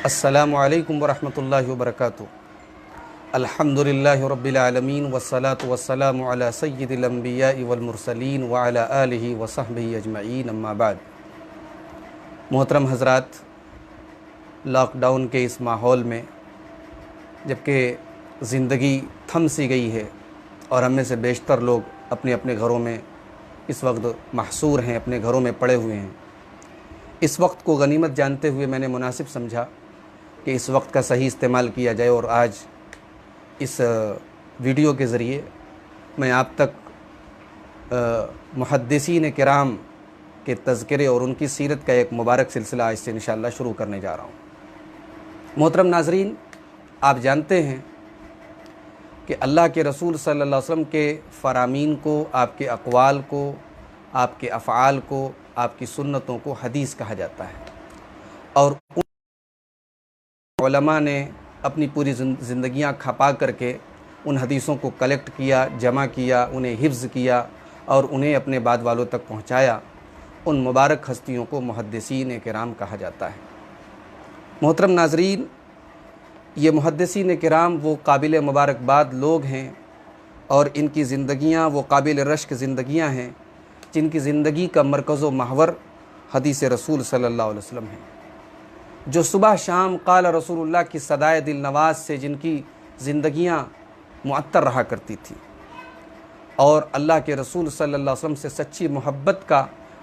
अस्सलामु अलैकुम वरहमतुल्लाहि वबरकातुहू। अल्हम्दुलिल्लाहि रब्बिल आलमीन वस्सलातु वस्सलामु अला सय्यिदिल अंबियाइ वल मुरसलीन व अला आलिहि व सहबिहि अजमईन, अम्मा बाद। मोहतरम हज़रात, लॉकडाउन के इस माहौल में जबकि ज़िंदगी थम सी गई है और हम में से बेशतर लोग अपने अपने घरों में इस वक्त महसूर हैं, अपने घरों में पड़े हुए हैं, इस वक्त को गनीमत जानते हुए मैंने मुनासिब समझा कि इस वक्त का सही इस्तेमाल किया जाए और आज इस वीडियो के ज़रिए मैं आप तक मुहद्दिसीन किराम के तज़किरे और उनकी सीरत का एक मुबारक सिलसिला आज से इंशाअल्लाह शुरू करने जा रहा हूँ। मोहतरम नाज़रीन, आप जानते हैं कि अल्लाह के रसूल सल्लल्लाहु अलैहि वसल्लम के फ़रामीन को, आपके अक़वाल को, आपके अफ़आल को, आपकी सुन्नतों को हदीस कहा जाता है और उन उलमा ने अपनी पूरी ज़िंदगियाँ खपा करके उन हदीसों को कलेक्ट किया, जमा किया, उन्हें हिफ्ज़ किया और उन्हें अपने बाद वालों तक पहुँचाया। उन मुबारक हस्तियों को मुहद्दिसीन किराम कहा जाता है। मोहतरम नाज़रीन, ये मुहद्दिसीन किराम वो काबिल मुबारकबाद लोग हैं और इनकी ज़िंदगियाँ वो काबिल रश्क ज़िंदगियाँ हैं जिनकी ज़िंदगी का मरकज़ व महवर हदीस रसूल सल्लल्लाहु अलैहि वसल्लम है, जो सुबह शाम क़ाल रसूलुल्लाह की सदाए दिल नवाज से जिनकी ज़िंदगियाँ मुअत्तर रहा करती थी और अल्लाह के रसूल सल्लल्लाहु अलैहि वसल्लम से सच्ची मोहब्बत का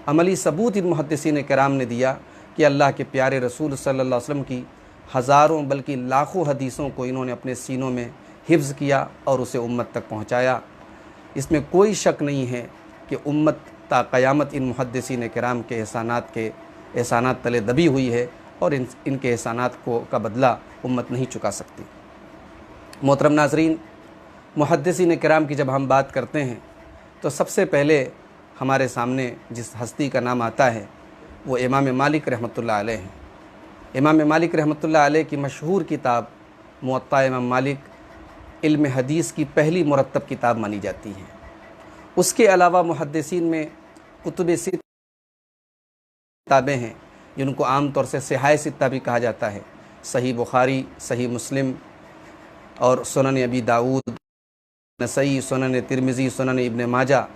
अमली सबूत इन मुहद्दिसीन किराम ने दिया कि अल्लाह के प्यारे रसूल सल्लल्लाहु अलैहि वसल्लम की हज़ारों बल्कि लाखों हदीसों को इन्होंने अपने सीनों में हिफ्ज़ किया और उसे उम्मत तक पहुँचाया। इसमें कोई शक नहीं है कि उम्मत ता क़यामत इन मुहद्दिसीन किराम के एहसानात तले दबी हुई है और इनके एहसानात का बदला उम्मत नहीं चुका सकती। मोहतरम नाज़रीन, मुहद्दिसीन किराम की जब हम बात करते हैं तो सबसे पहले हमारे सामने जिस हस्ती का नाम आता है वो इमाम मालिक रहमतुल्लाह अलैह हैं। इमाम मालिक रहमतुल्लाह अलैह की मशहूर किताब मुअत्ता इमाम मालिक इल्म हदीस की पहली मुरत्तब किताब मानी जाती है। उसके अलावा मुहद्दिसीन में कुतुब सित्ता किताबें हैं जिनको आम तौर से सिहाए सित्ता भी कहा जाता है। सही बुखारी, सही मुस्लिम और सुनन अबी दाऊद, नसई, सुनन तिरमिज़ी, सुनन इब्न माजा,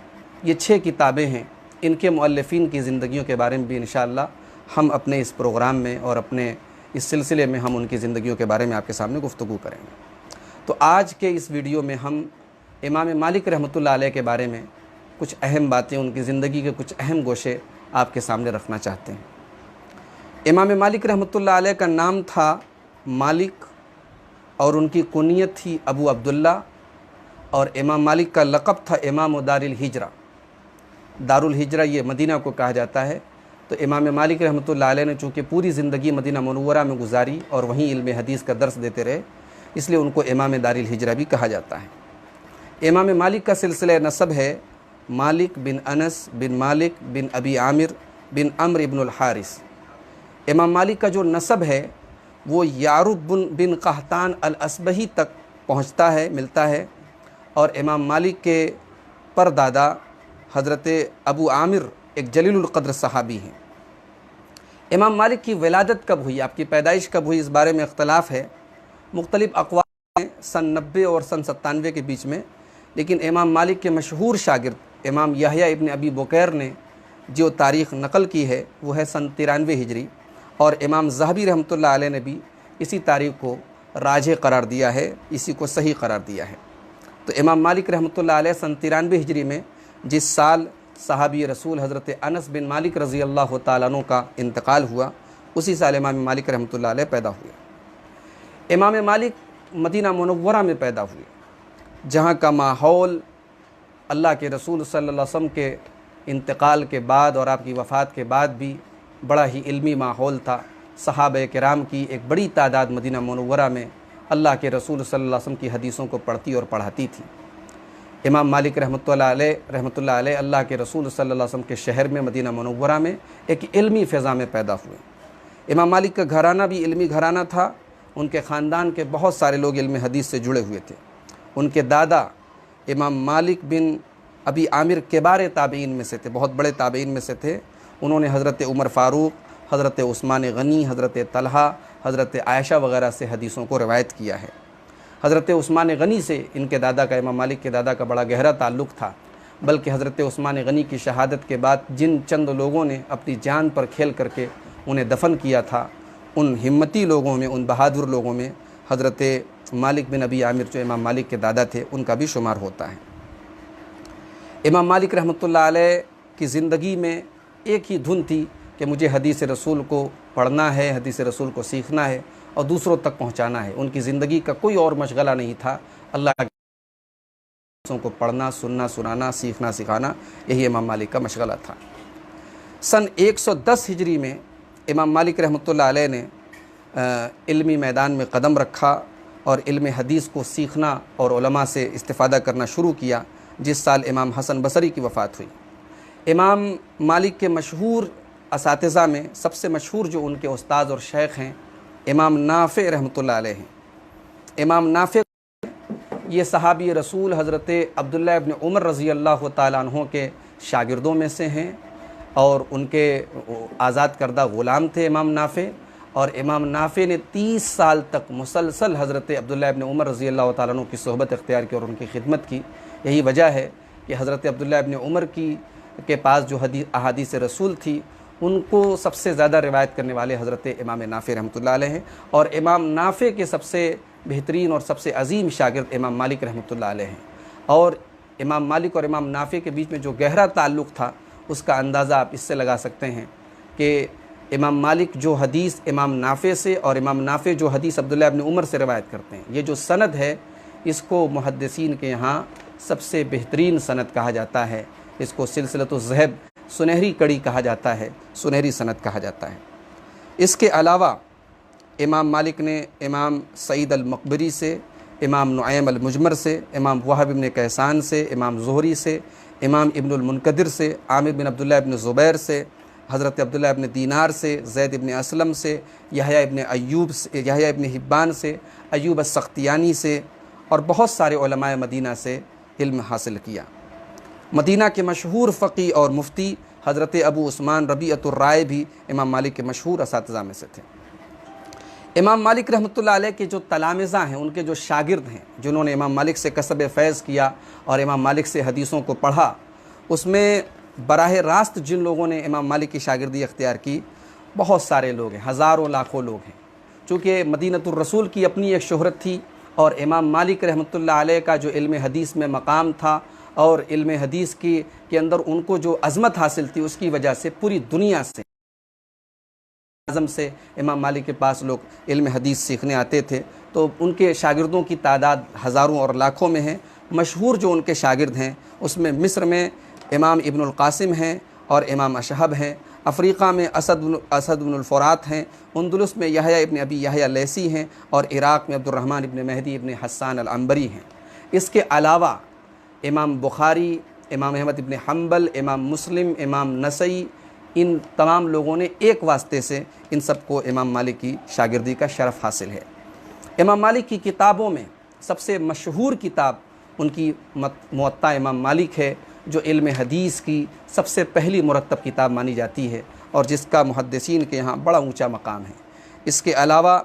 ये 6 किताबें हैं। इनके मुअल्लिफ़ीन की ज़िंदगियों के बारे में भी इंशाअल्लाह हम अपने इस प्रोग्राम में और अपने इस सिलसिले में हम उनकी ज़िंदगियों के बारे में आपके सामने गुफ्तगू करेंगे। तो आज के इस वीडियो में हम इमाम मालिक रहमतुल्लाह अलैह के बारे में कुछ अहम बातें, उनकी ज़िंदगी के कुछ अहम गोशे आपके सामने रखना चाहते हैं। इमाम मालिक रहमतुल्लाह अलैह का नाम था मालिक और उनकी कुनियत थी अबू अब्दुल्ला और इमाम मालिक का लक़ब था इमाम दारुल हिजरा। दारुल हिजरा ये मदीना को कहा जाता है। तो इमाम मालिक रहमतुल्लाह अलैह ने चूँकि पूरी ज़िंदगी मदीना मुनव्वरा में गुजारी और वहीं इल्म हदीस का दर्स देते रहे, इसलिए उनको इमाम दारुल हिजरा भी कहा जाता है। इमाम मालिक का सिलसिला नसब है मालिक बिन अनस बिन मालिक बिन अबी आमिर बिन अम्र इब्नुल हारिस। इमाम मालिक का जो नसब है वो यारूब बिन कहतान अल असबही तक पहुँचता है, मिलता है। और इमाम मालिक के परदादा हज़रत अबू आमिर एक जलीलुल क़द्र सहाबी हैं। इमाम मालिक की विलादत कब हुई, आपकी पैदाइश कब हुई, इस बारे में इख्तलाफ है। मुख्तलिफ़ अक़वाल हैं, सन 90 और सन 97 के बीच में। लेकिन इमाम मालिक के मशहूर शागिर्द इमाम यहया इब्न अबी बुकैर ने जो तारीख़ नकल की है वो है सन 93 हिजरी और इमाम ज़हबी रहमतुल्लाह अलैह ने भी इसी तारीख़ को राजे करार दिया है, इसी को सही करार दिया है। तो इमाम मालिक रहमतुल्लाह अलैह सन 93 हिजरी में जिस साल सहाबी रसूल हज़रत अनस बिन मालिक रज़ी अल्लाह तआला अन्हु का इंतकाल हुआ, उसी साल इमाम मालिक रहमतुल्लाह अलैह पैदा हुए। इमाम मालिक मदीना मुनव्वरा में पैदा हुए, जहाँ का माहौल अल्लाह के रसूल सल्लल्लाहु अलैहि वसल्लम के इंतकाल के बाद और आपकी वफ़ात के बाद भी बड़ा ही इल्मी माहौल था। सहाबा किराम की एक बड़ी तादाद मदीना मुनव्वरा में अल्लाह के रसूल सल्लल्लाहु अलैहि वसल्लम की हदीसों को पढ़ती और पढ़ाती थी। इमाम मालिक रहमतुल्लाह अलैह अल्लाह के रसूल सल्लल्लाहु अलैहि वसल्लम के शहर में मदीना मुनव्वरा में एक इल्मी फ़िज़ा में पैदा हुए। इमाम मालिक का घराना भी इल्मी घराना था। उनके ख़ानदान के बहुत सारे लोग इल्म हदीस से जुड़े हुए थे। उनके दादा इमाम मालिक बिन अबी आमिर किबार ताबईन में से थे, बहुत बड़े ताबईन में से थे। उन्होंने हज़रत उमर फ़ारूक, हज़रत उस्मान गनी, हज़रत तलहा, हज़रत आयशा वग़ैरह से हदीसों को रवायत किया है। हज़रत उस्मान गनी से इनके दादा का, इमाम मालिक के दादा का बड़ा गहरा ताल्लुक़ था, बल्कि हज़रत उस्मान गनी की शहादत के बाद जिन चंद लोगों ने अपनी जान पर खेल करके उन्हें दफन किया था, उन हिम्मती लोगों में, उन बहादुर लोगों में हज़रत मालिक बिन अबी आमिर जो इमाम मालिक के दादा थे उनका भी शुमार होता है। इमाम मालिक रहमतुल्लाह अलैह की ज़िंदगी में एक ही धुन थी कि मुझे हदीस रसूल को पढ़ना है, हदीस रसूल को सीखना है और दूसरों तक पहुँचाना है। उनकी ज़िंदगी का कोई और मशगला नहीं था, अल्लाह को पढ़ना, सुनना, सुनाना, सीखना, सिखाना, यही इमाम मालिक का मशगला था। सन 110 हिजरी में इमाम मालिक रहमतुल्लाह अलैह ने इल्मी मैदान में कदम रखा और इल्म हदीस को सीखना और उलमा से इस्तिफ़ादा करना शुरू किया, जिस साल इमाम हसन बसरी की वफ़ात हुई। इमाम मालिक के मशहूर असातिज़ा में सबसे मशहूर जो उनके उस्ताद और शेख हैं, इमाम नाफ़े रहमतुल्लाह अलैह हैं। इमाम नाफ़े ये सहाबी रसूल हज़रत अब्दुल्लाह इब्न उमर रज़ी अल्लाह तआला अन्हो के शागिर्दों में से हैं और उनके आज़ाद करदा ग़ुलाम थे इमाम नाफ़े। और इमाम नाफ़े ने 30 साल तक मुसलसल हज़रत अब्दुल्लाह इब्न उमर रज़ी अल्लाह तआला अन्हो की सोहबत इख्तियार की और उनकी खिदमत की। यही वजह है कि हज़रत अब्दुल्लाह इब्न उमर के पास जो अहादीस रसूल थी, उनको सबसे ज़्यादा रिवायत करने वाले हज़रत इमाम नाफ़े रहमतुल्लाह अलैह हैं। और इमाम नाफ़े के सबसे बेहतरीन और सबसे अजीम शागिर्द इमाम मालिक रहमतुल्लाह अलैह हैं। और इमाम मालिक और इमाम नाफ़े के बीच में जो गहरा ताल्लुक़ था, उसका अंदाज़ा आप इससे लगा सकते हैं कि इमाम मालिक जो हदीस इमाम नाफ़े से और इमाम नाफ़े जो हदीस अब्दुल्लाह इब्न उमर से रिवायत करते हैं, ये जो सनद है, इसको मुहद्दिसीन के यहाँ सबसे बेहतरीन सनद कहा जाता है। इसको सिलसिलतुज़ ज़हब, सुनहरी कड़ी कहा जाता है, सुनहरी सनद कहा जाता है। इसके अलावा इमाम मालिक ने इमाम सईद अल-मक़बरी से, इमाम नुऐम अल-मुजमर से, इमाम वहब इब्न कैसान से, इमाम ज़ुहरी से, इमाम इब्नुल मुनकदिर से, आमिर बिन अब्दुल्लाह इब्न ज़ुबैर से, हज़रत अब्दुल्लाह इब्न दीनार से, ज़ैद इब्न असलम से, यहया इब्न अय्यूब से, यहया इब्न हिब्बान से, अय्यूब अस-सख्तियानी से और बहुत सारे उलमाए मदीना से इल्म हासिल किया। मदीना के मशहूर फ़क़ी और मुफ्ती हज़रत अबू उस्मान रबीअतुर राय भी इमाम मालिक के मशहूर असातिज़ा में से थे। इमाम मालिक रहमतुल्लाह अलैह के जो तलामिज़ा हैं, उनके जो शागिर्द हैं, जिन्होंने इमाम मालिक से कसब फ़ैज़ किया और इमाम मालिक से हदीसों को पढ़ा, उसमें बराह रास्त जिन लोगों ने इमाम मालिक की शागिर्दी अख्तियार की, बहुत सारे लोग हैं, हज़ारों लाखों लोग हैं। चूँकि मदीनतुर रसूल की अपनी एक शोहरत थी और इमाम मालिक रहमतुल्लाह अलैह का जो इल्म हदीस में मकाम था और इल्म हदीस के अंदर उनको जो अज़मत हासिल थी, उसकी वजह से पूरी दुनिया से, आज़म से इमाम मालिक के पास लोग इल्म हदीस सीखने आते थे। तो उनके शागिर्दों की तादाद हज़ारों और लाखों में है। मशहूर जो उनके शागिर्द हैं, उसमें मिस्र में इमाम इब्नुल क़ासिम हैं और इमाम अशहब हैं, अफ़रीक़ा में असद इब्नुल फ़ुरात हैं, उंदुलुस में यहया इब्न अबी यहया लैसी हैं और इराक़ में अब्दुर्रहमान इब्न महदी इब्न हस्सान अल-अंबरी हैं। इसके अलावा इमाम बुखारी, इमाम अहमद इब्न हम्बल, इमाम मुस्लिम, इमाम नसई, इन तमाम लोगों ने एक वास्ते से इन सबको इमाम मालिक की शागिर्दी का शरफ़ हासिल है। इमाम मालिक की किताबों में सबसे मशहूर किताब उनकी मुअत्ता इमाम मालिक है, जो इल्म हदीस की सबसे पहली मुरत्तब किताब मानी जाती है और जिसका मुहद्दिसीन के यहाँ बड़ा ऊंचा मकाम है। इसके अलावा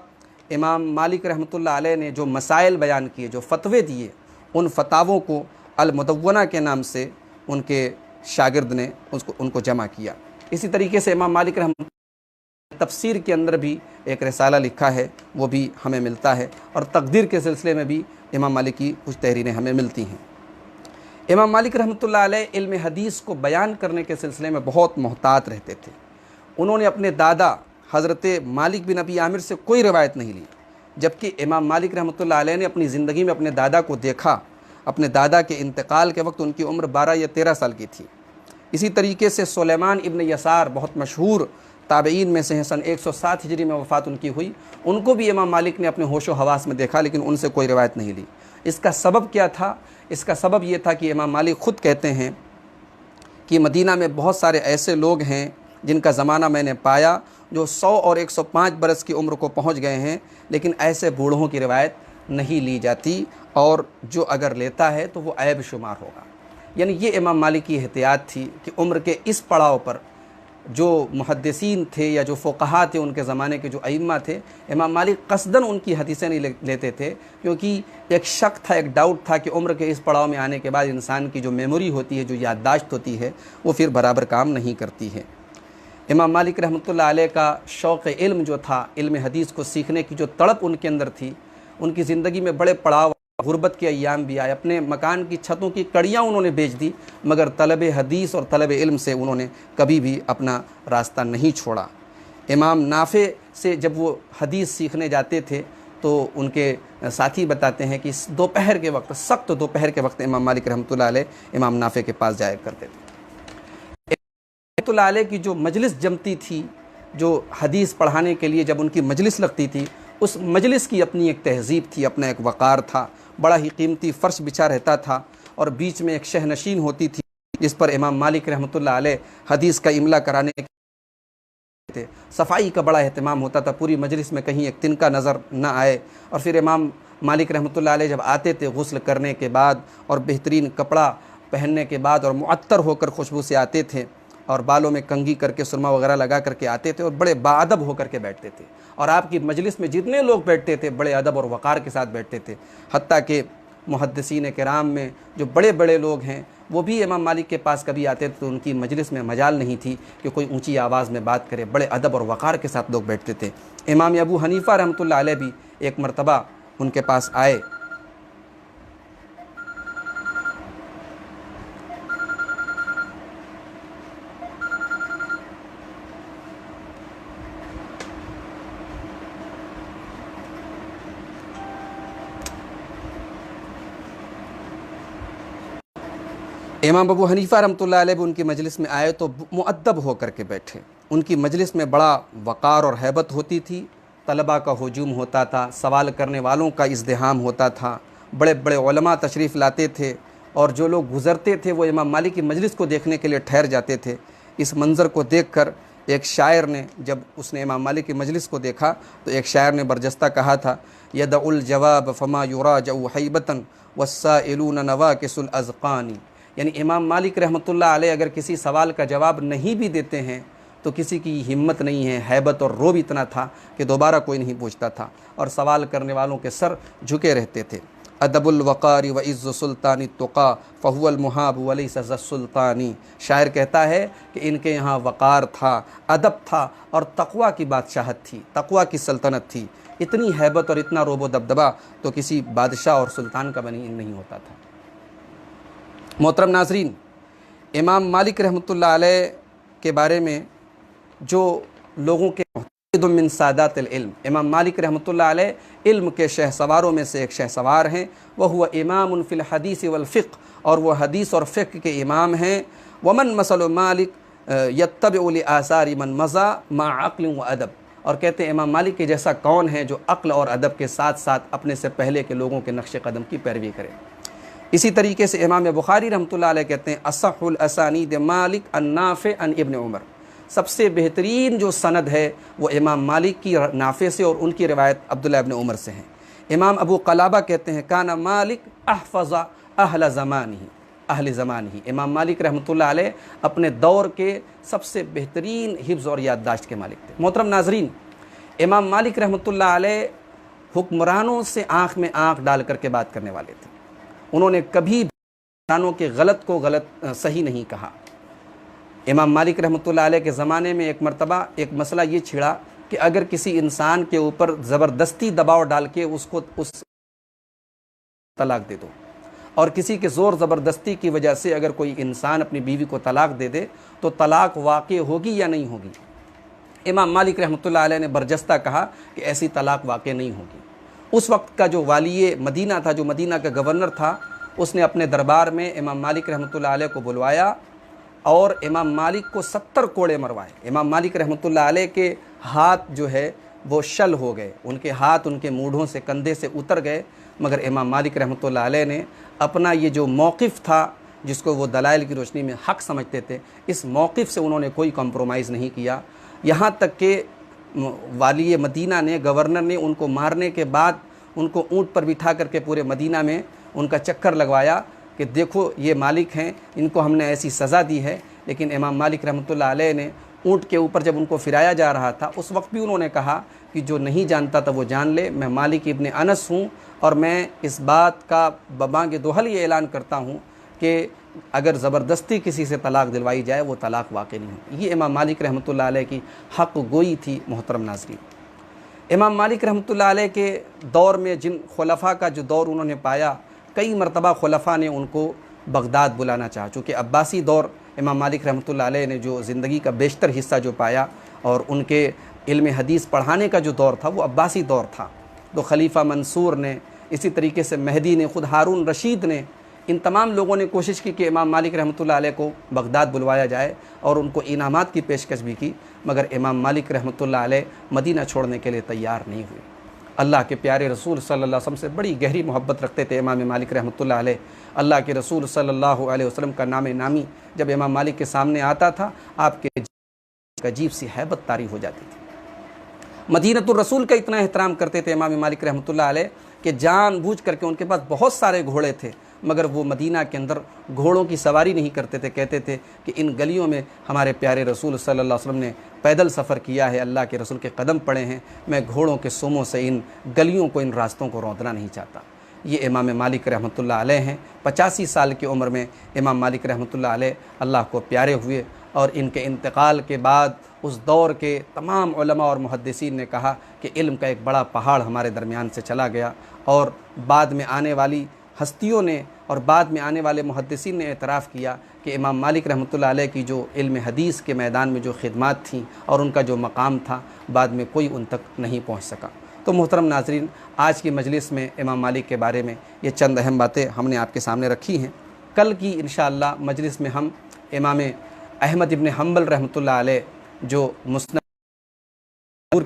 इमाम मालिक रहमतुल्लाह अलैह ने जो मसाइल बयान किए, जो फ़तवे दिए, उन फतावों को अल-मुदव्वना के नाम से उनके शागिर्द ने उनको जमा किया। इसी तरीके से इमाम मालिक रहमतुल्लाह तफसीर के अंदर भी एक रिसाला लिखा है, वो भी हमें मिलता है और तकदीर के सिलसिले में भी इमाम मालिक की कुछ तहरीरें हमें मिलती हैं। इमाम मालिक रहमतुल्लाह अलैह इल्म हदीस को बयान करने के सिलसिले में बहुत मोहतात रहते थे। उन्होंने अपने दादा हज़रत मालिक बिन अबी आमिर से कोई रिवायत नहीं ली, जबकि इमाम मालिक रहमतुल्लाह अलैह ने अपनी ज़िंदगी में अपने दादा को देखा। अपने दादा के इंतकाल के वक्त उनकी उम्र 12 या 13 साल की थी। इसी तरीके से सुलेमान इब्न यसार बहुत मशहूर ताबईन में से हैं, सन 107 हिजरी में वफ़ात उनकी हुई। उनको भी इमाम मालिक ने अपने होशो हवास में देखा, लेकिन उनसे कोई रिवायत नहीं ली। इसका सबब क्या था? इसका सबब ये था कि इमाम मालिक ख़ुद कहते हैं कि मदीना में बहुत सारे ऐसे लोग हैं जिनका ज़माना मैंने पाया जो 100 और 105 बरस की उम्र को पहुँच गए हैं, लेकिन ऐसे बूढ़ों की रिवायत नहीं ली जाती और जो अगर लेता है तो वो ऐब शुमार होगा। यानी ये इमाम मालिक की एहतियात थी कि उम्र के इस पड़ाव पर जो मुहद्दिसीन थे या जो फ़ुक़हा थे उनके ज़माने के जो अइम्मा थे, इमाम मालिक कसदन उनकी हदीसें नहीं लेते थे, क्योंकि एक शक था, एक डाउट था कि उम्र के इस पड़ाव में आने के बाद इंसान की जो मेमोरी होती है, जो याददाश्त होती है, वो फिर बराबर काम नहीं करती है। इमाम मालिक रहमतुल्लाह अलैह का शौक़ इल्म जो था, इल्म हदीस को सीखने की जो तड़प उनके अंदर थी, उनकी ज़िंदगी में बड़े पड़ाव, गुर्बत के अय्याम भी आए, अपने मकान की छतों की कड़ियाँ उन्होंने बेच दी, मगर तलब हदीस और तलब इल्म से उन्होंने कभी भी अपना रास्ता नहीं छोड़ा। इमाम नाफ़े से जब वो हदीस सीखने जाते थे तो उनके साथी बताते हैं कि दोपहर के वक्त, सख्त दोपहर के वक्त इमाम मालिक रहमतुल्लाह अलैह इमाम नाफ़े के पास जाया करते थे। रहमतुल्लाह अलैह की जो मजलिस जमती थी, जो हदीस पढ़ाने के लिए जब उनकी मजलिस लगती थी, उस मजलिस की अपनी एक तहज़ीब थी, अपना एक वक़ार था। बड़ा ही कीमती फ़र्श बिछा रहता था और बीच में एक शहनशीन होती थी जिस पर इमाम मालिक रहमतुल्लाह अलैह हदीस का इमला कराने थे। सफाई का बड़ा अहतमाम होता था, पूरी मजलिस में कहीं एक तिनका नज़र न आए। और फिर इमाम मालिक रहमतुल्लाह अलैह जब आते थे गुस्ल करने के बाद और बेहतरीन कपड़ा पहनने के बाद और मुअत्तर होकर खुशबू से आते थे और बालों में कंघी करके सुरमा वगैरह लगा करके आते थे और बड़े बाअदब होकर के बैठते थे। और आपकी मजलिस में जितने लोग बैठते थे बड़े अदब और वक़ार के साथ बैठते थे। हत्ता कि मुहद्दिसीन किराम में जो बड़े बड़े लोग हैं वो भी इमाम मालिक के पास कभी आते थे तो उनकी मजलिस में मजाल नहीं थी कि कोई ऊंची आवाज़ में बात करे, बड़े अदब और वक़ार के साथ लोग बैठते थे। इमाम अबू हनीफ़ा रहमतुल्लाह अलैह भी एक मरतबा उनके पास आए। इमाम अबू हनीफ़ा रहमतुल्लाह अलैह भी उनकी मजलिस में आए तो मुअद्दब होकर के बैठे। उनकी मजलिस में बड़ा वक़ार और हैबत होती थी, तलबा का हुजूम होता था, सवाल करने वालों का इज़्दिहाम होता था, बड़े बड़े उलमा तशरीफ़ लाते थे और जो लोग गुज़रते थे वो इमाम मालिक की मजलिस को देखने के लिए ठहर जाते थे। इस मंज़र को देखकर एक शायर ने, जब उसने इमाम मालिक की मजलिस को देखा तो एक शायर ने बरजस्ता कहा था, यदउल जवाब फमा युराजउ हैबतन वस्साइलून नवाकिसुल अज़क़ानी। यानी इमाम मालिक रहमतुल्लाह अलैह अगर किसी सवाल का जवाब नहीं भी देते हैं तो किसी की हिम्मत नहीं है, हैबत और रोब इतना था कि दोबारा कोई नहीं पूछता था और सवाल करने वालों के सर झुके रहते थे। अदबुल वक़ारी व इज़्ज़ु सुल्तानी तुक़ा फ़हुवल मुहाब वलैसा ज़ुल्तानी। शायर कहता है कि इनके यहाँ वक़ार था, अदब था और तक़वा की बादशाहत थी, तक़वा की सल्तनत थी। इतनी हैबत और इतना रोब व दबदबा तो किसी बादशाह और सुल्तान का बनी नहीं होता था। मोहतरम नाज़रीन, इमाम मालिक रहमतुल्लाह अलैह के बारे में जो लोगों के मिन सादातिल इल्म, इमाम मालिक रहमतुल्लाह अलैह इल्म के शहसवारों में से एक शहसवार हैं। वह हुआ इमामुन फ़िल हदीस वल फ़िक़्ह, और वह हदीस और फ़िक़्ह के इमाम हैं। वमन मसल मालिक यत्तबिउ लि आसारि मन मज़ा मा अक़्ल व अदब। और कहते हैं इमाम मालिक के जैसा कौन है जो अक्ल और अदब के साथ साथ अपने से पहले के लोगों के नक्श कदम की पैरवी करे। इसी तरीके से इमाम बुखारी रहमतुल्लाह अलैह कहते हैं असहुल असानीद मालिक अन्नाफ़े अन इब्न उमर। सबसे बेहतरीन जो सनद है वो इमाम मालिक की नाफ़े से और उनकी रिवायत अब्दुल्लाह इब्न उमर से है। इमाम अबू क़लाबा कहते हैं काना मालिक अहफ़ज़ा अहल ज़मान ही। इमाम मालिक रहमतुल्लाह अलैह अपने दौर के सबसे बेहतरीन हिफ्ज़ और याददाश्त के मालिक थे। मोहतरम नाज़रीन, इमाम मालिक रहमतुल्लाह अलैह हुक्मरानों से आँख में आँख डाल करके बात करने वाले थे। उन्होंने कभी हुक्मरानों के गलत को गलत सही नहीं कहा। इमाम मालिक रहमतुल्लाह अलैह के ज़माने में एक मरतबा एक मसला ये छिड़ा कि अगर किसी इंसान के ऊपर ज़बरदस्ती दबाव डाल के उसको तलाक दे दो, और किसी के ज़ोर ज़बरदस्ती की वजह से अगर कोई इंसान अपनी बीवी को तलाक दे दे तो तलाक वाक़ई होगी या नहीं होगी। इमाम मालिक रहमतुल्लाह अलैह ने बरजस्ता कहा कि ऐसी तलाक वाक़ई नहीं होगी। उस वक्त का जो वाली मदीना था, जो मदीना का गवर्नर था, उसने अपने दरबार में इमाम मालिक रहमतुल्लाह अलैह को बुलवाया और इमाम मालिक को 70 कोड़े मरवाए। इमाम मालिक रहमतुल्लाह अलैह के हाथ जो है वो शल हो गए, उनके हाथ उनके मूढ़ों से, कंधे से उतर गए। मगर इमाम मालिक रहमतुल्लाह अलैह ने अपना ये जो मौक़िफ़ था, जिसको वो दलाइल की रोशनी में हक़ समझते थे, इस मौक़िफ़ से उन्होंने कोई कॉम्प्रोमाइज़ नहीं किया। यहाँ तक कि वाली मदीना ने, गवर्नर ने उनको मारने के बाद उनको ऊँट पर बिठा करके पूरे मदीना में उनका चक्कर लगवाया कि देखो ये मालिक हैं, इनको हमने ऐसी सज़ा दी है। लेकिन इमाम मालिक रहमतुल्लाह अलैह ने ऊँट के ऊपर जब उनको फिराया जा रहा था, उस वक्त भी उन्होंने कहा कि जो नहीं जानता था वो जान ले, मैं मालिक इब्न अनस हूँ और मैं इस बात का बबांग दोहल ये ऐलान करता हूँ कि अगर ज़बरदस्ती किसी से तलाक़ दिलवाई जाए वो तलाक़ वाक़ई नहीं होती। ये इमाम मालिक रहमतुल्लाह अलैह की हक़ गोई थी। मोहतरम नाज़रीन, इमाम मालिक रहमतुल्लाह अलैह के दौर में जिन खुलफ़ा का जो दौर उन्होंने पाया, कई मरतबा खुलफ़ा ने उनको बगदाद बुलाना चाहा। चूँकि अब्बासी दौर इमाम मालिक रहमतुल्लाह अलैह ने जो ज़िंदगी का बेशतर हिस्सा जो पाया और उनके इल्म हदीस पढ़ाने का जो दौर था वो अब्बासी दौर था। तो खलीफा मंसूर ने, इसी तरीके से महदी ने, ख़ुद हारून रशीद ने, इन तमाम लोगों ने कोशिश की कि इमाम मालिक रहमतुल्लाह अलैह को बगदाद बुलवाया जाए और उनको इनामात की पेशकश भी की, मगर इमाम मालिक रहमतुल्लाह अलैह मदीना छोड़ने के लिए तैयार नहीं हुए। अल्लाह के प्यारे रसूल सल्लल्लाहु अलैहि वसल्लम से बड़ी गहरी मोहब्बत रखते थे इमाम मालिक रहमतुल्लाह अलैह। अल्लाह के रसूल सल्लल्लाहु अलैहि वसल्लम का नाम नामी जब इमाम मालिक के सामने आता था, आपके अजीब सी हैबत तारी हो जाती थी। मदीनतुर रसूल का इतना एहतराम करते थे इमाम मालिक रहमतुल्लाह अलैह कि जानबूझ करके उनके पास बहुत सारे घोड़े थे, मगर वो मदीना के अंदर घोड़ों की सवारी नहीं करते थे। कहते थे कि इन गलियों में हमारे प्यारे रसूल सल्लल्लाहु अलैहि वसल्लम ने पैदल सफ़र किया है, अल्लाह के रसूल के कदम पड़े हैं, मैं घोड़ों के सुमों से इन गलियों को, इन रास्तों को रौंदना नहीं चाहता। ये इमाम मालिक रहमतुल्लाह अलैह हैं। 85 साल की उम्र में इमाम मालिक रहमतुल्लाह अलैह अल्लाह को प्यारे हुए और इनके इंतकाल के बाद उस दौर के तमाम उलमा और मुहद्दिसीन ने कहा कि इल्म का एक बड़ा पहाड़ हमारे दरमियान से चला गया। और बाद में आने वाली हस्तियों ने और बाद में आने वाले मुहद्दिसीन ने एतराफ़ किया कि इमाम मालिक रहमतुल्लाह अलैह की जो इल्म हदीस के मैदान में जो खिदमात थी और उनका जो मकाम था, बाद में कोई उन तक नहीं पहुँच सका। तो मोहतरम नाज़रीन, आज की मजलिस में इमाम मालिक के बारे में ये चंद अहम बातें हमने आपके सामने रखी हैं। कल की इंशाअल्लाह मजलिस में हम इमाम अहमद इब्न हम्बल रहमतुल्लाह अलैह जो मुस्नद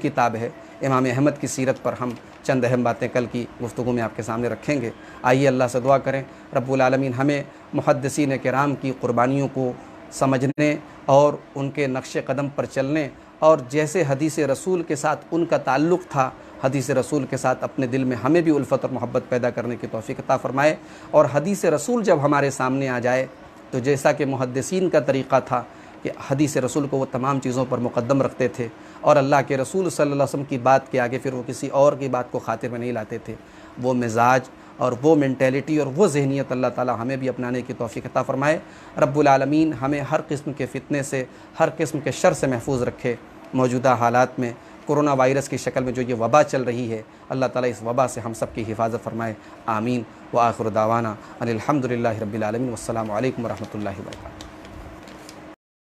किताब है, इमाम अहमद की सीरत पर हम चंद अहम बातें कल की गुफ्तगू में आपके सामने रखेंगे। आइए अल्लाह से दुआ करें रब्बुल आलमीन हमें मुहद्दिसीन किराम की क़ुरबानियों को समझने और उनके नक्श कदम पर चलने और जैसे हदीस रसूल के साथ उनका ताल्लुक़ था, हदीस रसूल के साथ अपने दिल में हमें भी उल्फ़त और मोहब्बत पैदा करने की तौफ़ीक़ अता फ़रमाए। और हदीस रसूल जब हमारे सामने आ जाए तो जैसा कि मुहद्दिसीन का तरीक़ा था कि हदीस रसूल को वो तमाम चीज़ों पर मुक़द्दम रखते थे और अल्लाह के रसूल सल्लल्लाहु अलैहि वसल्लम की बात के आगे फिर वो किसी और की बात को खातिर में नहीं लाते थे। वो मिजाज और वो मेंटेलिटी और वो जहनीत अल्लाह ताला हमें भी अपनाने की तौफ़ीक़ अता फ़रमाए। रब्बुल आलमीन हमें हर किस्म के फ़ितने से, हर किस्म के शर से महफूज रखे। मौजूदा हालात में कोरोना वायरस की शक्ल में जो ये वबा चल रही है, अल्लाह ताला इस वबा से हम सब की हिफाजत फ़रमाए। आमीन व आखिर दावाना अनिल हम्दुलिल्लाहि रब्बिल आलमीन। वस्सलामु अलैकुम व रहमतुल्लाहि व बरकातुहू।